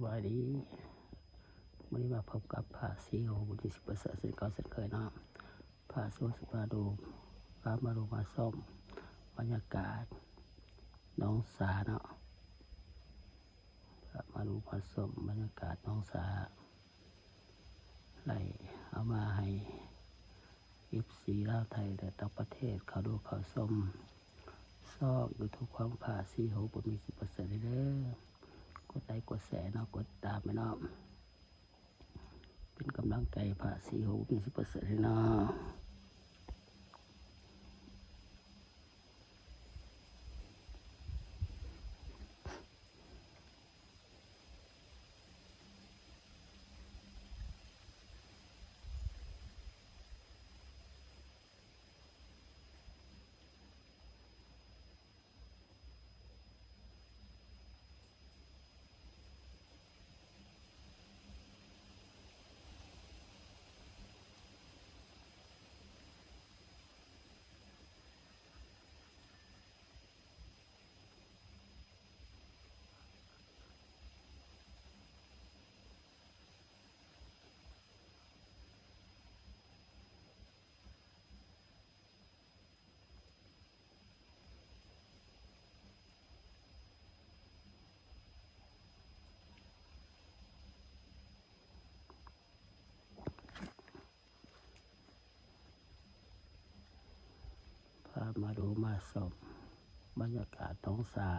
บายดีวันนี้มาพบกับผ่าซีโอบุตร10%เส้นเก่าเส้นเคยนะผ่าโซสปาดูผ่ามาดูมาส้มบรรยากาศน้องสาเนาะมาดูมาส้มบรรยากาศน้องสาไหลเอามาให้14ลาวไทยและต่างประเทศเขาดูเขาส้มซอกยูทูบของผ่าซีโอบุตร10%เลยเด้อกดไลค์กดแชร์เนาะกดตามไปเนาะเป็นกำลังใจผ่าซีโอ10%เลยเนาะพามาดูมาชมบรรยากาศท้องสา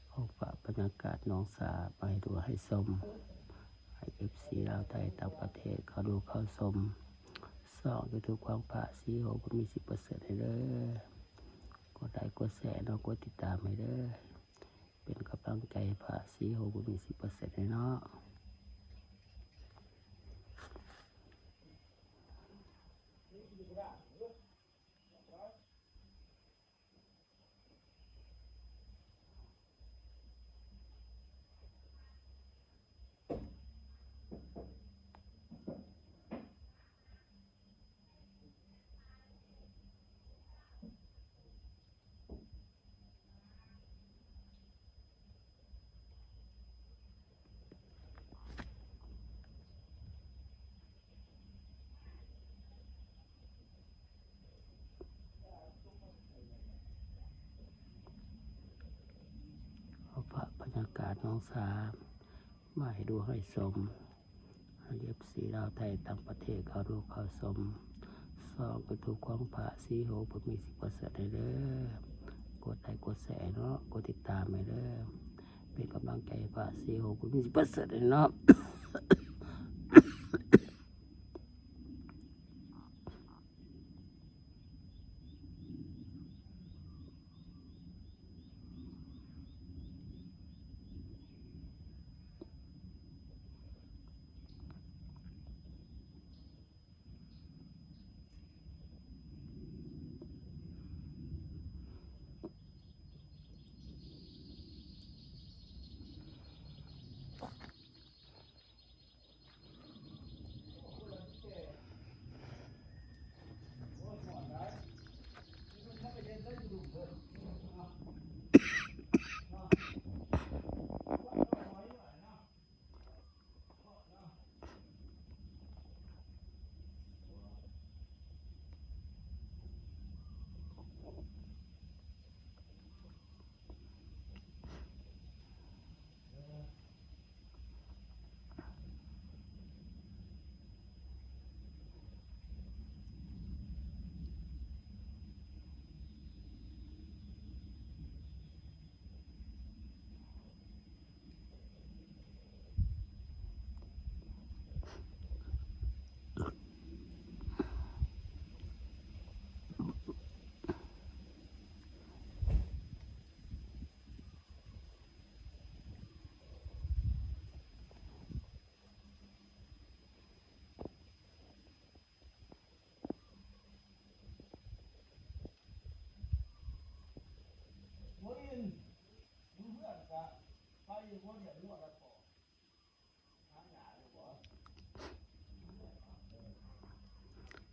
เอาฝากบรรยากาศน้องสาไปดูให้ชมให้FCลาวไทยต่างประเทศเขาดูเขาชมซอกยูทูบของผ่าซีโอบุตร10%ให้เด้อกดไลค์กดแชร์เนาะกดติดตามให้เด้อเป็นกำลังใจผ่าซีโอบุตร10%ให้เนาะเอาฝากบรรยากาศน้องสามาให้ดูให้ชมให้FCลาวไทยต่างประเทศเขาดูเขาชมซอกยูทูบของผ่าซีโอบุตร10%ให้เด้อกดไลค์กดแชร์เนาะกดติดตามให้เด้อเป็นกำลังใจผ่าซีโอบุตร10%ให้เนาะ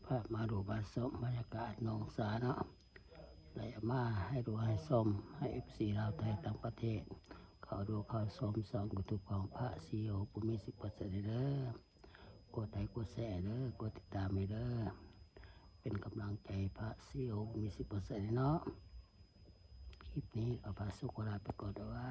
ภาพมาดูมาชมบรรยากาศหนองสาเนาะไหลมาให้ดูให้ชมให้เอฟซีลาวไทยต่างประเทศ เขาดูเขาชมสองยูทูบของพระซีโอปุมิสิบเปอร์เซ็นต์เด้อกดไลค์กดแชร์เด้อกดติดตามให้เด้อเป็นกำลังใจพระซีโอปุมิ10%เนาะคลิปนี้เอาพระสุขลาไปก่อนเอาไว้